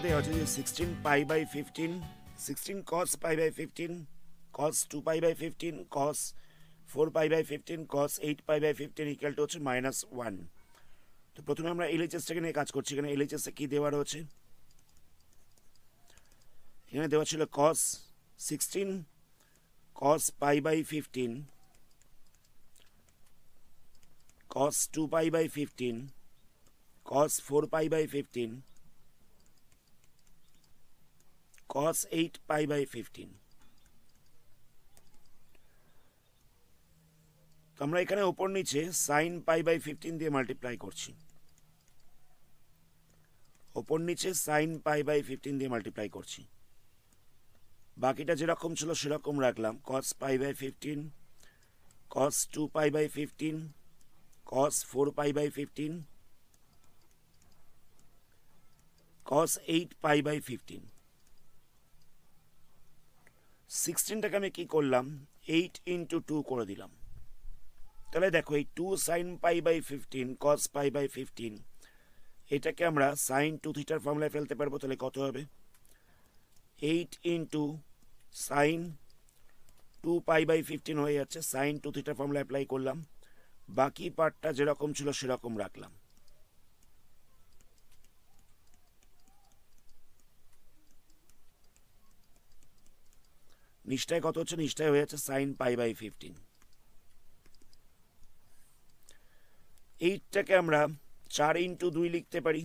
দেওয়া আছে যে 16 pi by 15, 16 cos pi by 15, cos 2 pi by 15, cos 4 pi by 15, cos 8 pi by 15 equal to হচ্ছে -1। তো প্রথমে আমরা এলএইচএসটাকে নিয়ে কাজ করছি। এখানে এলএইচএসে কি দেওয়া রয়েছে? এখানে দেওয়া ছিল cos 16 cos pi by 15, cos 2 pi by 15, cos 4 pi by 15, cos 8 pi by 15। তো আমরা এখানে ওপর নিচে sin পাই বাই 15 দিয়ে মাল্টিপ্লাই করছি, ওপর নিচে sin পাই বাই 15 দিয়ে মাল্টিপ্লাই করছি। বাকিটা যেরকম ছিল সেরকম রাখলাম, cos pi by 15, cos 2 pi by 15, cos 4 pi by 15, cos 8 pi by 15। 16টাকে আমি কি করলাম, 8 ইন্টু 2 করে দিলাম। তাহলে দেখো এই 2 sin pi by 15 cos pi by 15 এটাকে আমরা sin 2 থিটার ফর্মুলায় ফেলতে পারবো। তাহলে কত হবে? 8 ইন্টু sin 2 পাই বাই 15 হয়ে যাচ্ছে, sin 2 থিটার ফর্মুলা অ্যাপ্লাই করলাম, বাকি পার্টটা যেরকম ছিল সেরকম রাখলাম। নিচটায় কত হচ্ছে? নিচটায় হয়ে যাচ্ছে sin পাই বাই 15। 8টাকে আমরা 4 ইন্টু 2 লিখতে পারি।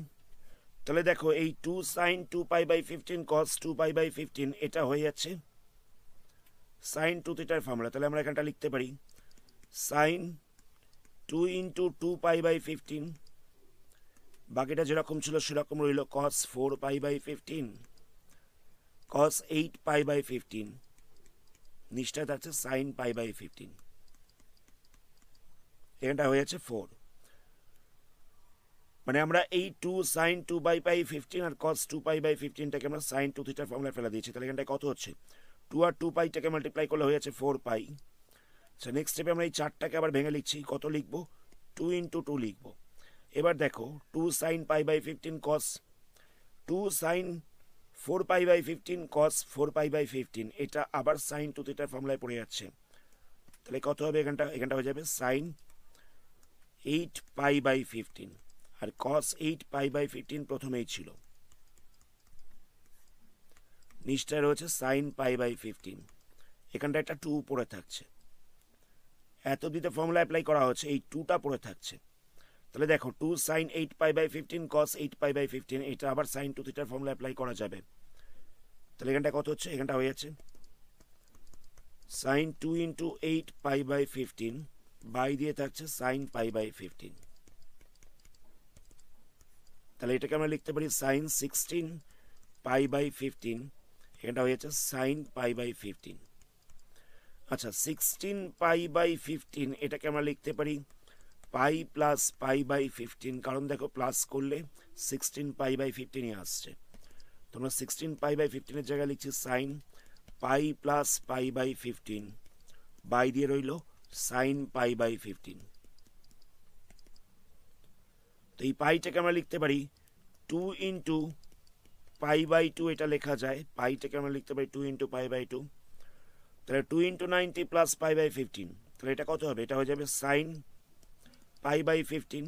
তাহলে দেখো এই 2 sin 2 pi by 15 cos 2 pi by 15 এটা হয়ে যাচ্ছে sin 2 থিটার ফর্মুলা। তাহলে আমরা এখানটা লিখতে পারি sin 2 ইন্টু 2 পাই বাই 15, বাকিটা যেরকম ছিল সেরকম রইল, cos 4 pi by 15, cos 8 pi by 15, নিচটা থাকছে sin পাই বাই 15। এখানটা হয়ে যাচ্ছে 4। মানে আমরা এই 2 sin 2 বাই পাই 15 আর cos 2 পাই বাই 15টাকে আমরা sin 2 থিটার ফর্মুলায় ফেলা দিয়েছি। তাহলে এখানটায় কত হচ্ছে? 2 আর 2 পাইটাকে মাল্টিপ্লাই করলে হয়ে যাচ্ছে 4 পাই। আচ্ছা, নেক্সট স্টেপে আমরা এই 4টাকে আবার ভেঙে লিখছি। কত লিখবো? 2 ইন্টু 2 লিখবো। এবার দেখো 2 sin pi by 15 cos 2 sin 4 pi by 15 cos 4 pi by 15 এটা আবার sin 2 থিটার ফর্মুলায় পড়ে যাচ্ছে। তাহলে কত হবে? এখানটা হয়ে যাবে sin 8 পাই বাই 15, আর cos 8 পাই বাই 15 প্রথমেই ছিল, নিচটায় রয়েছে sin পাই বাই 15, এখানটা একটা 2 পড়ে থাকছে। এত দিতে ফর্মুলা অ্যাপ্লাই করা হচ্ছে, এই 2টা পড়ে থাকছে। তাহলে দেখো 2 sin 8 pi by 15 cos 8 pi by 15 এটা আবার sin 2 থিটার ফর্মুলা অ্যাপ্লাই করা যাবে। তাহলে এখানটা কত হচ্ছে? এখানটা হয়ে যাচ্ছে sin 2 into 8 pi by 15 by দিয়ে থাকছে sin পাই বাই 15। তাহলে এটাকে আমরা লিখতে পারি sin 16 পাই বাই 15, এটা হয়ে যাচ্ছে sin পাই বাই 15। আচ্ছা, 16 পাই বাই 15 এটাকে আমরা লিখতে পারি পাই প্লাস পাই বাই 15, কারণ দেখো প্লাস করলে 16 পাই বাই 15ই আসছে। তোমরা 16 পাই বাই 15 এর জায়গায় লিখছি sin pi plus pi by 15 by দিয়ে রইল sin পাই বাই 15। তো এই পাইটাকে আমরা লিখতে পারি 2 ইন্টু পাই বাই 2, এটা লেখা যায়। পাইটাকে আমরা লিখতে পারি 2 ইন্টু পাই বাই 2। তাহলে 2 ইন্টু 90 প্লাস পাই বাই 15, তাহলে এটা কত হবে? এটা হয়ে যাবে sin পাই বাই 15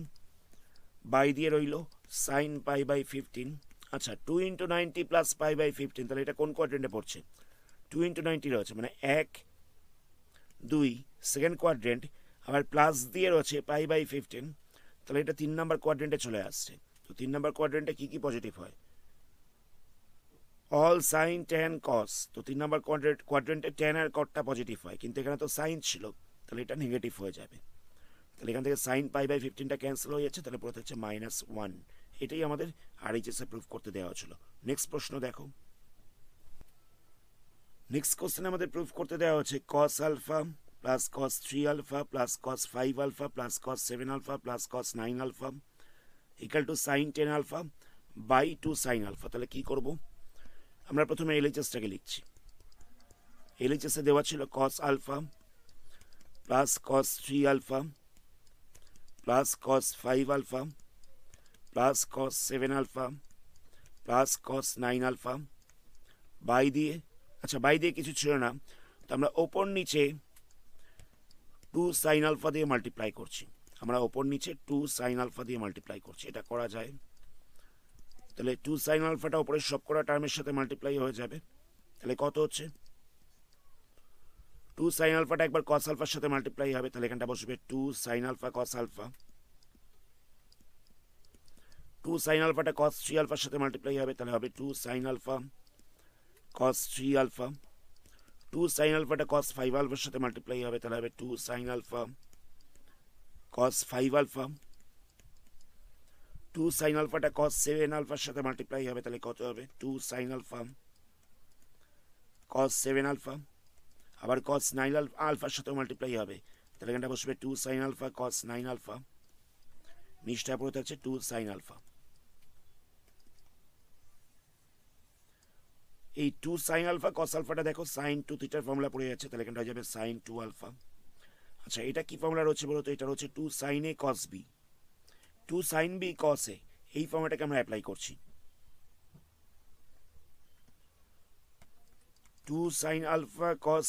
বাই দিয়ে রইল sin পাই বাই 15। আচ্ছা, 2 ইন্টু 90 প্লাস পাই বাই 15, তাহলে এটা কোন কোয়াড্রেন্টে পড়ছে? 2 ইন্টু 90 রয়েছে, মানে 1 2 সেকেন্ড কোয়াড্রেন্ট, আবার প্লাস দিয়ে রয়েছে পাই বাই 15, তাহলে এটা 3 নম্বর কোয়াড্রেন্টে চলে আসছে। তো 3 নম্বর কোয়াড্রেন্টে কি কি পজিটিভ হয়? অল সাইন ট্যান কস। তো 3 নম্বর কোয়াড্রেন্টে ট্যান আর কটটা পজিটিভ হয়, কিন্তু এখানে তো সাইন ছিল, তাহলে এটা নেগেটিভ হয়ে যাবে। তাহলে এখান থেকে সাইন পাই বাই 15টা ক্যান্সেল হয়ে যাচ্ছে, তাহলে পুরো থাকছে -1। এটাই আমাদের আরএইচএসে প্রুফ করতে দেওয়া হচ্ছিল। নেক্সট প্রশ্ন দেখো। নেক্সট কোশ্চেনে আমাদের প্রুফ করতে দেওয়া হচ্ছে cos alpha plus cos 3 alpha plus cos 5 alpha plus cos 7 alpha plus cos 9 alpha equal to sine 10 alpha by 2 sine alpha. তাহলে কি করব? আমরা প্রথমে এলএইচএসটাকে লিখছি। এলএইচএসে দেওয়া ছিল cos alpha plus cos 3 alpha plus cos 5 alpha plus cos 7 alpha plus cos 9 alpha by দিয়ে, আচ্ছা বাই দিয়ে কিছু ছিল না, তো আমরা ওপর নিচে 2 সাইন আলফা দিয়ে মাল্টিপ্লাই করছি, আমরা ওপর নিচে 2 সাইন আলফা দিয়ে মাল্টিপ্লাই করছি। এটা করা যায়, তাহলে 2 সাইন আলফাটা ওপরের সব কটা টার্মের সাথে মাল্টিপ্লাই হয়ে যাবে। তাহলে কত হচ্ছে, 2 সাইন আলফাটা একবার কস আলফার সাথে মাল্টিপ্লাই হবে, তাহলে এখানটা বসবে 2 sine alpha cos alpha. 2 sine আলফাটা কস 3 আলফার সাথে মাল্টিপ্লাই হবে, তাহলে হবে 2 sine alpha cos 3 alpha. 2 sine আলফাটা কস 5 আলফার সাথে মাল্টিপ্লাই হবে, তাহলে হবে 2 sine alpha cos 5 alpha. 2 sine আলফাটা কস 7 আলফার সাথে মাল্টিপ্লাই হবে, তাহলে কত হবে, 2 সাইন আলফা কস 7 আলফা। আবার কস 9 আলফার সাথে মাল্টিপ্লাই হবে, তাহলে এখানটা বসবে 2 সাইন আলফা কস 9 আলফা, নিচটা পড়ে থাকছে 2 সাইন আলফা। এই 2 সাইন আলফা কস আলফাটা দেখো সাইন 2 থিটার ফর্মুলা পড়ে যাচ্ছে, তাহলে এখানটা হয়ে যাবে সাইন 2 আলফা। আচ্ছা এটা কি ফর্মুলা রয়েছে বলো তো, এটা হচ্ছে 2 সাইন এ কস বি, 2 সাইন বি কস এ, এই ফর্মুলাটাকে আমরা অ্যাপ্লাই করছি। 2 সাইন আলফা কস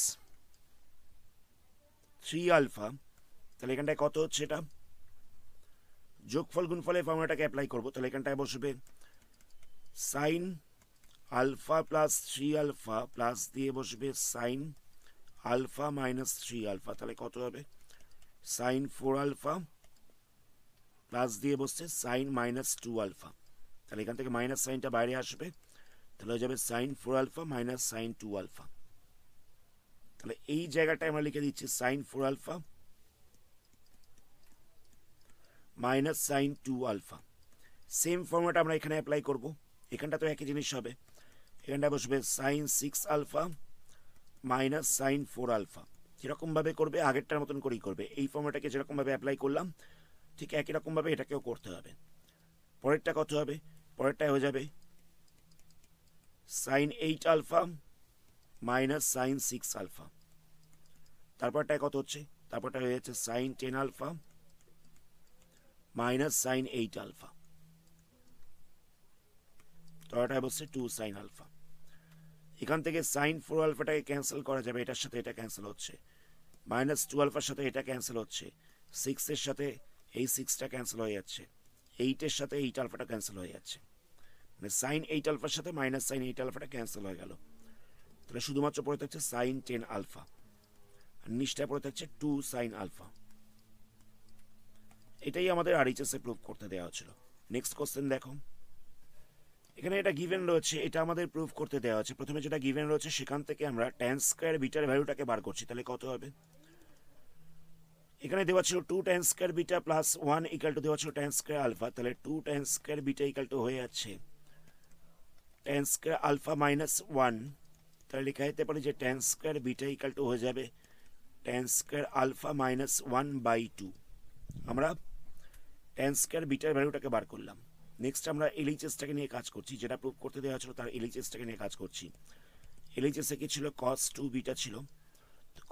3 আলফা, তাহলে এখানটায় কত হচ্ছে, এটা যোগফল গুণফলের ফর্মুলাটাকে অ্যাপ্লাই করবো, তাহলে এখানটায় বসবে sine alpha plus 3 alpha plus দিয়ে বসবে সাইন আলফা মাইনাস 3 আলফা, তাহলে কত হবে, সাইন 4 আলফা প্লাস দিয়ে বসছে সাইন মাইনাস 2 আলফা, তাহলে এখান থেকে মাইনাস সাইনটা বাইরে আসবে, তাহলে হয়ে যাবে sine 4 alpha minus sine 2 alpha. তাহলে এই জায়গাটায় আমরা লিখে দিচ্ছি sine 4 alpha minus sine 2 alpha. Same ফর্মুলাটা আমরা এখানে অ্যাপ্লাই করব, এখানটা তো একই জিনিস হবে, এখানটা বসবে sine 6 alpha minus sine 4 alpha. যেরকমভাবে করবে আগেরটার মতন করেই করবে, এই ফর্মুলাটাকে যেরকমভাবে অ্যাপ্লাই করলাম ঠিক একই রকমভাবে এটাকেও করতে হবে। পরেরটা কত হবে, পরেরটা হয়ে যাবে sine 8 alpha minus sine 6 alpha. তারপরটায় কত হচ্ছে, তারপরটা হয়ে যাচ্ছে sine 10 alpha minus sine 8 alpha. তারপরটায় বসছে 2 সাইন আলফা। এখান থেকে সাইন 4 আলফাটাকে ক্যান্সেল করা যাবে, এটার সাথে এটা ক্যান্সেল হচ্ছে, মাইনাস 2 আলফার সাথে এটা ক্যান্সেল হচ্ছে, 6 এর সাথে এই 6টা ক্যান্সেল হয়ে যাচ্ছে, 8 এর সাথে 8 আলফাটা ক্যান্সেল হয়ে যাচ্ছে, মানে সাইন 8 আলফার সাথে মাইনাস সাইন 8 আলফাটা ক্যান্সেল হয়ে গেল। তাহলে শুধুমাত্র পড়ে থাকছে সাইন 10 আলফা, আর নিচটা পড়ে থাকছে 2 সাইন আলফা। এটাই আমাদের আরএইচএস এ প্রুভ করতে দেওয়া হচ্ছিল। নেক্সট কোশ্চেন দেখো, এখানে এটা গিভেন রয়েছে, এটা আমাদের প্রুভ করতে দেওয়া আছে। প্রথমে যেটা গিভেন রয়েছে সেখান থেকে আমরা tan স্কয়ার বিটার ভ্যালুটাকে বার করছি, তাহলে কত হবে, এখানে দেওয়া ছিল 2 tan square beta plus 1 equal to দেওয়া ছিল tan স্কয়ার আলফা, তাহলে 2 tan square beta equal two হয়ে যাচ্ছে tan স্কয়ার আলফা মাইনাস 1, তাহলে লেখা যেতে পারে যে tan square beta equal two হয়ে যাবে tan স্কয়ার আলফা মাইনাস 1/2। আমরা tan স্কয়ার বিটার ভ্যালুটাকে বার করলাম। নেক্সট আমরা এলএইচএসটাকে নিয়ে কাজ করছি, যেটা প্রুভ করতে দেওয়া ছিল তার এলএইচএসটাকে নিয়ে কাজ করছি। এলএইচএসে কি ছিল, cos 2 বিটা ছিল,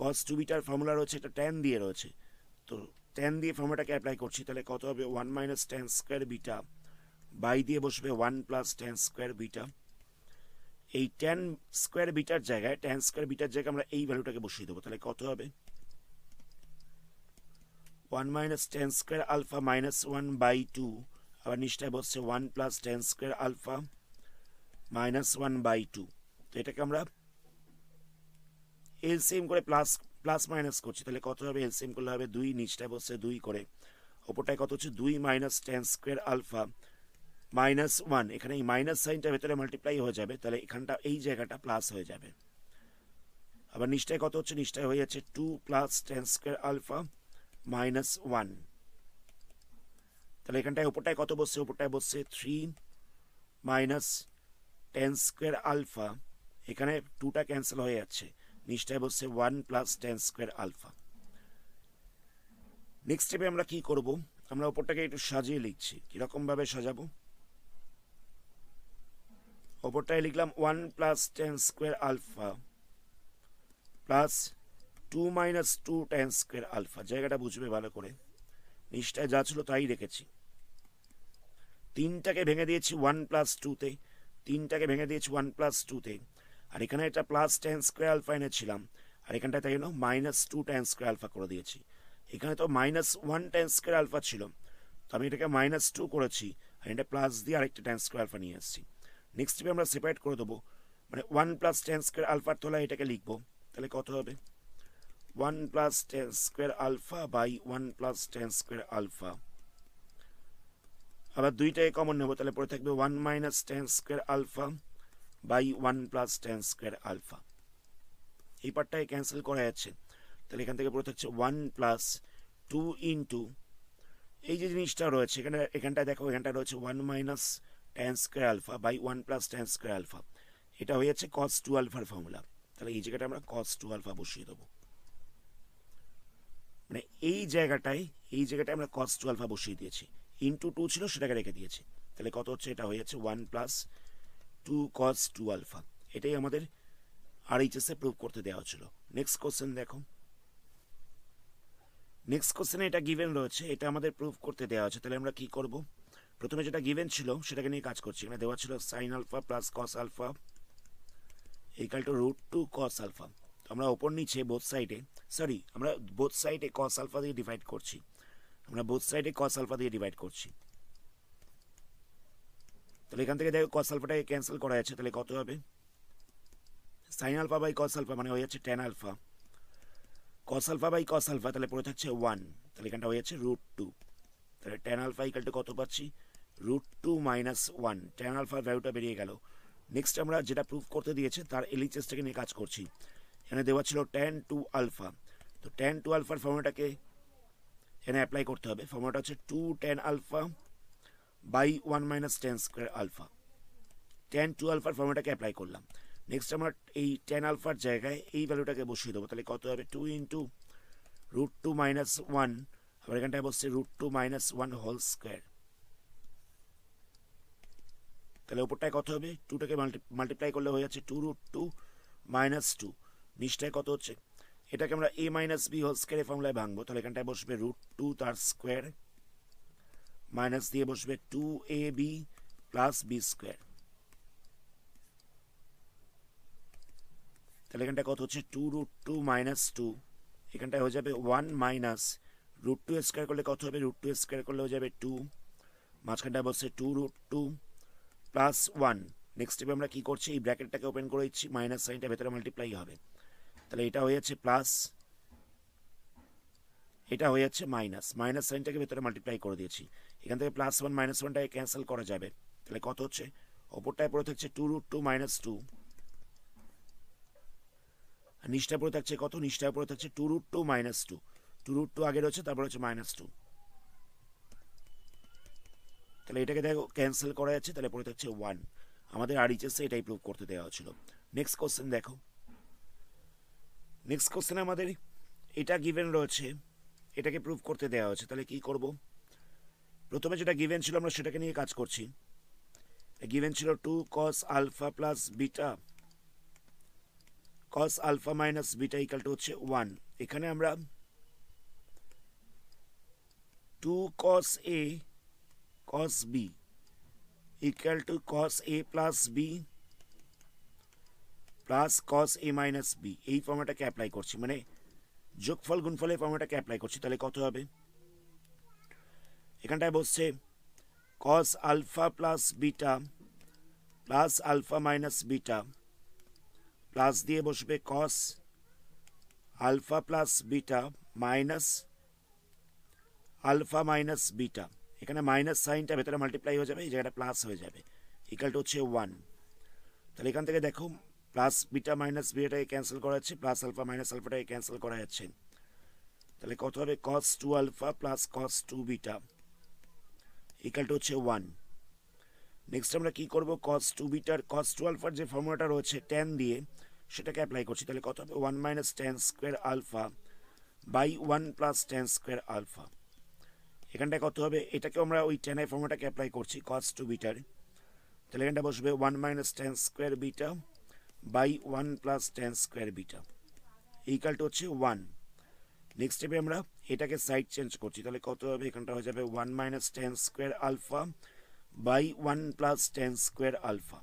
cos 2 বিটার ফর্মুলা রয়েছে, এটা tan দিয়ে রয়েছে, তো tan দিয়ে ফর্মুলাটাকে অ্যাপ্লাই করছি, তাহলে কত হবে 1 minus tan square beta by দিয়ে বসবে 1 প্লাস tan স্কয়ার বিটা। এই tan স্কয়ার বিটার জায়গায় আমরা এই ভ্যালুটাকে বসিয়ে দেবো, তাহলে কত হবে 1 minus tan square alpha minus 1/2, আবার নিচটায় বসছে 1 plus tan square alpha minus 1/2। তো এটাকে আমরা এলসিএম করে প্লাস মাইনাস করছি, তাহলে কত হবে, এলসিএম করলে হবে 2, নিচটায় বসছে 2 করে, ওপরটায় কত হচ্ছে 2 minus tan square alpha minus 1, এখানে এই মাইনাস সাইনটা ভেতরে মাল্টিপ্লাই হয়ে যাবে, তাহলে এখানটা এই জায়গাটা প্লাস হয়ে যাবে। আবার নিচটায় কত হচ্ছে, নিচটায় হয়ে যাচ্ছে 2 plus tan square alpha minus 1, তাহলে এখানটায় ওপরটায় কত বসছে, ওপরটায় বসছে 3 মাইনাস tan স্কয়ার আলফা, এখানে 2টা ক্যান্সেল হয়ে যাচ্ছে, নিচটায় বসছে 1 plus tan square alpha. Next স্টেপে আমরা কি করব, আমরা ওপরটাকে একটু সাজিয়ে লিখছি, কিরকম ভাবে সাজাবো, ওপরটায় লিখলাম 1 plus tan square alpha plus 2 minus 2 tan square alpha, জায়গাটা বুঝবে ভালো করে, নিচটায় যা ছিল তাই রেখেছি, 3টাকে ভেঙে দিয়েছি 1 প্লাস 2 তে, 3টাকে ভেঙে দিয়েছি 1 প্লাস 2-তে, আর এখানে একটা প্লাস ট্যান স্কোয়ার আলফা এনেছিলাম, আর এখানটা তাই জন্য -2 ট্যান স্কোয়ার আলফা করে দিয়েছি। এখানে তো -1 ট্যান স্কোয়ার আলফা ছিল, তো আমি এটাকে -2 করেছি, আর এটা প্লাস দিয়ে আরেকটা ট্যান স্কোয়ার আলফা নিয়ে আসছি। নেক্সট স্টেপে আমরা সেপারেট করে দেবো, মানে 1 প্লাস ট্যান স্কোয়ার আলফার তলায় এটাকে লিখবো। তাহলে কত হবে 1 plus tan square alpha by 1 plus tan square alpha. আবার দুইটাকে কমন নেবো, তাহলে পরে থাকবে 1 minus tan square alpha by 1 plus tan square alpha. এই পার্টটাকে ক্যান্সেল করা যাচ্ছে, তাহলে এখান থেকে পরে থাকছে 1 প্লাস 2 ইন্টু এই যে জিনিসটা রয়েছে এখানটায় দেখো, এখানটা রয়েছে 1 minus tan square alpha by 1 plus tan square alpha. এটা হয়ে যাচ্ছে cos 2 আলফার ফর্মুলা। তাহলে এই জায়গাটা আমরা cos 2 আলফা বসিয়ে দেবো, মানে এই জায়গাটায় আমরা cos 2 আলফা বসিয়ে দিয়েছি, ইন্টু 2 ছিল সেটাকে রেখে দিয়েছি। তাহলে কত হচ্ছে, এটা হয়ে যাচ্ছে 1 প্লাস 2 cos 2 আলফা। এটাই আমাদের আরএইচএসে প্রুভ করতে দেওয়া ছিল। নেক্সট কোশ্চেন দেখো, নেক্সট কোশ্চেনে এটা গিভেন রয়েছে, এটা আমাদের প্রুভ করতে দেওয়া আছে। তাহলে আমরা কি করব, প্রথমে যেটা গিভেন ছিল সেটাকে নিয়ে কাজ করছি। এখানে দেওয়া ছিল sine alpha plus cos alpha equal to √2 cos alpha. আমরা ওপর নিচে বোথ সাইডে, সরি আমরা বোথ সাইডে cos আলফা দিয়ে ডিভাইড করছি, তাহলে এখান থেকে দেখো cos আলফাটাকে ক্যান্সেল করা যাচ্ছে, তাহলে কত হবে sine alpha by cos alpha মানে হয়ে যাচ্ছে tan alpha, cos alpha by cos alpha, তাহলে পড়ে থাকছে 1, তাহলে এখানটা হয়ে যাচ্ছে √2। তাহলে tan আলফা ইকুয়াল টু কত পাচ্ছি, √2 মাইনাস 1। tan আলফার ভ্যালুটা বেরিয়ে গেল। নেক্সট আমরা যেটা প্রুফ করতে দিয়েছে তার এলএইচএসটাকে নিয়ে কাজ করছি। এখানে দেওয়া ছিল tan 2 আলফা, তো tan 2 আলফার ফর্মুলাটাকে এখানে অ্যাপ্লাই করতে হবে। ফর্মুলাটা হচ্ছে 2 tan alpha by 1 minus tan square alpha. tan 2 আলফার ফর্মুলাটাকে অ্যাপ্লাই করলাম। নেক্সট আমরা এই tan আলফার জায়গায় এই ভ্যালুটাকে বসিয়ে দেবো, তাহলে কত হবে 2 ইন্টু √2 মাইনাস 1, আবার এখানটায় বসছে √2 মাইনাস 1 হোল স্কোয়ার। তাহলে উপরটায় কত হবে, 2টাকে মাল্টিপ্লাই করলে হয়ে যাচ্ছে 2 √2 মাইনাস 2। নিচটায় কত হচ্ছে, এটাকে আমরা a মাইনাস বি হোল স্কোয়ারের ফর্মুলায় ভাঙবো, তাহলে এখানটায় বসবে √2 তার স্কোয়ার মাইনাস দিয়ে বসবে 2ab প্লাস বি স্কোয়ার। তাহলে এখানটা কত হচ্ছে 2 √2 মাইনাস 2, এখানটায় হয়ে যাবে 1 মাইনাস √2 স্কোয়ার করলে কত হবে, √2 স্কোয়ার করলে হয়ে যাবে 2, মাঝখানটায় বসছে 2 √2 প্লাস 1। নেক্সট স্টেপে আমরা কি করছি, এই ব্র্যাকেটটাকে ওপেন করে দিচ্ছি, মাইনাস সাইনটা ভেতরে মাল্টিপ্লাই হবে, তাহলে এটা হয়ে যাচ্ছে প্লাস, এটা হয়ে যাচ্ছে মাইনাস, মাইনাস সাইনটাকে ভেতরে মাল্টিপ্লাই করে দিয়েছি। এখান থেকে +1 -1টাকে ক্যান্সেল করা যাবে, তাহলে কত হচ্ছে, ওপরটায় পড়ে থাকছে 2 √2 মাইনাস 2, আর নিচটায় পড়ে থাকছে কত, নিচটায় পড়ে থাকছে 2 √2 মাইনাস 2, 2 √2 আগে রয়েছে, তারপর হচ্ছে -2। তাহলে এটাকে দেখো ক্যান্সেল করা যাচ্ছে, তাহলে পড়ে থাকছে 1। আমাদের আরএইচএসে এটাই প্রুভ করতে দেওয়া ছিল। নেক্সট কোশ্চেন দেখো, নেক্সট কোশ্চেনে আমাদের এটা গিভেন রয়েছে, এটাকে প্রুভ করতে দেওয়া হয়েছে। তাহলে কি করব, প্রথমে যেটা গিভেন ছিল আমরা সেটাকে নিয়ে কাজ করছি। গিভেন ছিল 2 cos alpha plus beta, cos alpha minus beta equal to হচ্ছে 1। এখানে আমরা 2 cos a cos b equal to cos a plus b plus cos a minus b, এই ফর্মুলাটাকে অ্যাপ্লাই করছি, মানে যোগফল গুণফলের ফর্মুলাটাকে অ্যাপ্লাই করছি। তাহলে কত হবে, এখানটায় বসছে cos alpha plus beta plus alpha minus beta plus দিয়ে বসবে cos alpha plus beta minus alpha minus beta. এখানে মাইনাস সাইনটা ভেতরে মাল্টিপ্লাই হয়ে যাবে, এই জায়গাটা প্লাস হয়ে যাবে, ইকুয়াল টু হচ্ছে 1। তাহলে এখান থেকে দেখো প্লাস বিটা মাইনাস বিটাকে ক্যান্সেল করা যাচ্ছে, প্লাস আলফা মাইনাস আলফাটাকে ক্যান্সেল করা যাচ্ছে, তাহলে কত হবে cos 2 alpha plus cos 2 beta equal to হচ্ছে 1। নেক্সট আমরা কি করব, cos 2 বিটার cos 2 আলফার যে ফর্মুলাটা রয়েছে tan দিয়ে সেটাকে অ্যাপ্লাই করছি, তাহলে কত হবে 1 minus tan square alpha by 1 plus tan square alpha. এখানটায় কত হবে, এটাকে আমরা ওই tan এর ফর্মুলাটাকে অ্যাপ্লাই করছি cos 2 বিটার, তাহলে এখানটা বসবে 1 minus tan square beta by 1 plus tan square beta equal to হচ্ছে 1। নেক্সট স্টেপে আমরা এটাকে সাইড চেঞ্জ করছি, তাহলে কত হবে, এখানটা হয়ে যাবে 1 minus tan square alpha by 1 plus tan square alpha.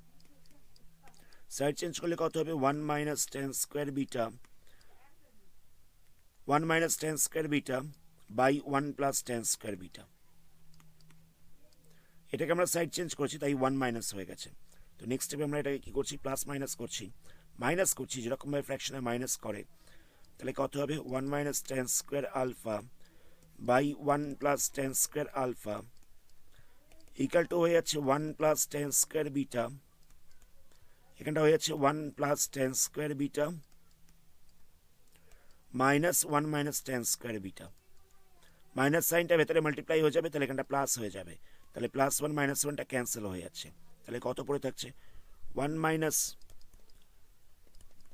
Side change করলে কত হবে 1 minus ten square beta 1 minus ten square beta by 1 plus ten square beta. এটাকে আমরা সাইড চেঞ্জ করছি তাই 1 মাইনাস হয়ে গেছে। তো নেক্সট স্টেপে আমরা এটাকে কি করছি প্লাস মাইনাস করছি যেরকমভাবে ফ্র্যাকশনে মাইনাস করে। তাহলে কত হবে 1 minus ten square alpha by 1 plus ten square alpha equal to হয়ে যাচ্ছে 1 প্লাস টেন স্কোয়ার বিটা, এখানটা হয়ে যাচ্ছে 1 plus ten square beta minus 1 minus ten square beta. Minus সাইনটা ভেতরে মাল্টিপ্লাই হয়ে যাবে, তাহলে এখানটা প্লাস হয়ে যাবে, তাহলে প্লাস 1 মাইনাস 1টা ক্যান্সেল হয়ে যাচ্ছে। তাহলে কত পড়ে থাকছে 1 minus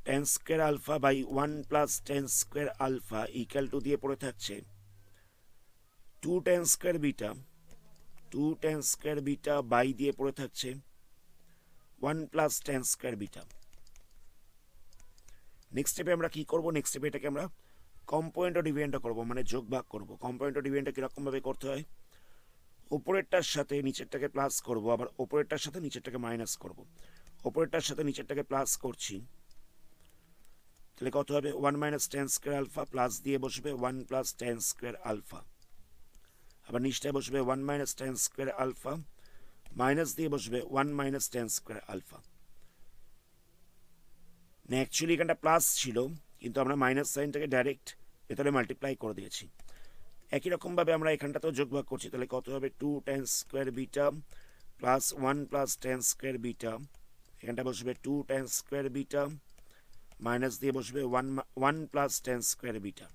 ten square alpha by 1 plus ten square alpha equal to দিয়ে পড়ে থাকছে 2 tan square beta 2 tan square beta by দিয়ে পড়ে থাকছে 1 plus ten square beta. Next স্টেপে আমরা কি করব, নেক্সট স্টেপে এটাকে আমরা কম্পোনেন্ট ও ডিভিডেন্ট করব, মানে যোগ ভাগ করব। কম্পোনেন্ট ও ডিভিডেন্ট কিরকমভাবে করতে হয়, উপরেরটার সাথে নিচেরটাকে প্লাস করব, আবার উপরেরটার সাথে নিচেরটাকে মাইনাস করব। উপরেরটার সাথে নিচেরটাকে প্লাস করছি, তাহলে কত হবে 1 minus ten square alpha plus দিয়ে বসবে 1 প্লাস টেন স্কোয়ার আলফা, আবার নিচটায় বসবে 1 minus ten square alpha minus দিয়ে বসবে 1 minus ten square alpha. Actually এখানটা প্লাস ছিল কিন্তু আমরা মাইনাস সাইনটাকে ডাইরেক্ট ভেতরে মাল্টিপ্লাই করে দিয়েছি। একই রকমভাবে আমরা এখানটাতেও যোগ ভাগ করছি, তাহলে কত হবে 2 tan square beta plus 1 plus ten square beta, এখানটা বসবে 2 টেন স্কোয়ার বিটা মাইনাস দিয়ে বসবে 1 প্লাস টেন স্কোয়ার বিটা।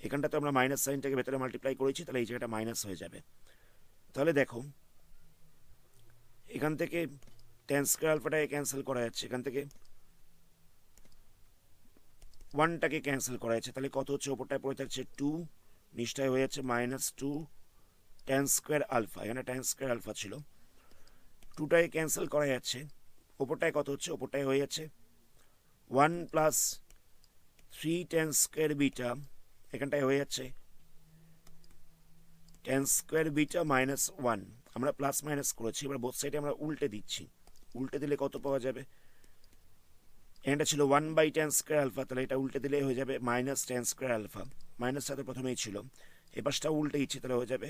এখানটাতে আমরা মাইনাস সাইনটাকে ভেতরে মাল্টিপ্লাই করেছি, তাহলে এই জায়গাটা মাইনাস হয়ে যাবে। তাহলে দেখো এখান থেকে টেন স্কোয়ার আলফাটাকে ক্যান্সেল করা যাচ্ছে, এখান থেকে 1টাকে ক্যান্সেল করা যাচ্ছে, তাহলে কত হচ্ছে ওপরটায় পড়ে থাকছে 2, নিচটায় হয়ে যাচ্ছে মাইনাস 2 টেন স্কোয়ার আলফা, এখানে টেন স্কোয়ার আলফা ছিল, 2টাকে ক্যান্সেল করা যাচ্ছে, ওপরটায় কত হচ্ছে ওপরটায় হয়ে যাচ্ছে 1 প্লাস 3 টেন স্কোয়ার বিটা, এখানটায় হয়ে যাচ্ছে টেন স্কোয়ার বিটা মাইনাস 1। আমরা প্লাস মাইনাস করেছি, এবার বোথ সাইডে আমরা উল্টে দিচ্ছি, উল্টে দিলে কত পাওয়া যাবে, এটা ছিল 1 বাই টেন স্কোয়ার আলফা, তাহলে এটা উল্টে দিলে হয়ে যাবে মাইনাস টেন স্কোয়ার আলফা, মাইনাসটা তো প্রথমেই ছিল, এ পাশটা উল্টে দিচ্ছি, তাহলে হয়ে যাবে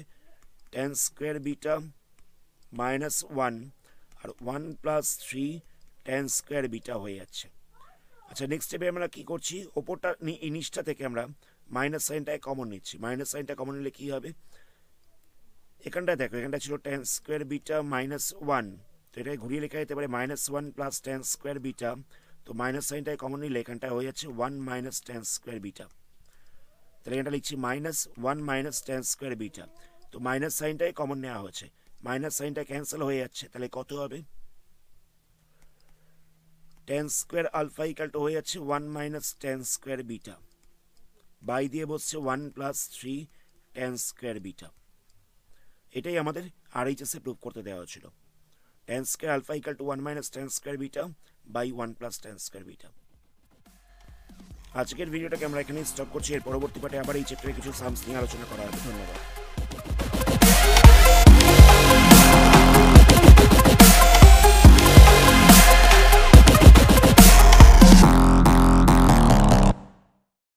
টেন স্কোয়ার বিটা মাইনাস 1 আর 1 প্লাস 3 টেন স্কোয়ার বিটা হয়ে যাচ্ছে। আচ্ছা নেক্সট স্টেপে আমরা কি করছি, ওপরটা নিচটা থেকে আমরা মাইনাস সাইনটাকে কমন নিচ্ছি, মাইনাস সাইনটা কমন নিলে কি হবে, এখানটায় দেখো এখানটা ছিল টেন স্কোয়ার বিটা মাইনাস 1, তো এটাকে ঘুরিয়ে লেখা যেতে পারে minus 1 plus ten square beta, তো মাইনাস সাইনটাকে কমন নিলে এখানটা হয়ে যাচ্ছে 1 মাইনাস টেন স্কোয়ার বিটা, তাহলে এখানটা লিখছি minus 1 minus ten square beta, তো মাইনাস সাইনটাকে কমন নেওয়া হয়েছে, মাইনাস সাইনটা ক্যান্সেল হয়ে যাচ্ছে, তাহলে কত হবে tan square alpha equal to হয়ে যাচ্ছে 1 minus ten square beta by দিয়ে বসছে 1 প্লাস 3 টেন স্কোয়ার বিটা। এটাই আমাদের আরএইচএসে প্রুভ করতে দেওয়া হয়েছিল, tan square alpha equal to 1 minus ten square beta by 1 plus ten square beta. আজকের ভিডিওটাকে আমরা এখানেই স্টপ করছি, এর পরবর্তী পার্টে আবার এই চ্যাপ্টারে কিছু সামস নিয়ে আলোচনা করা হবে। ধন্যবাদ।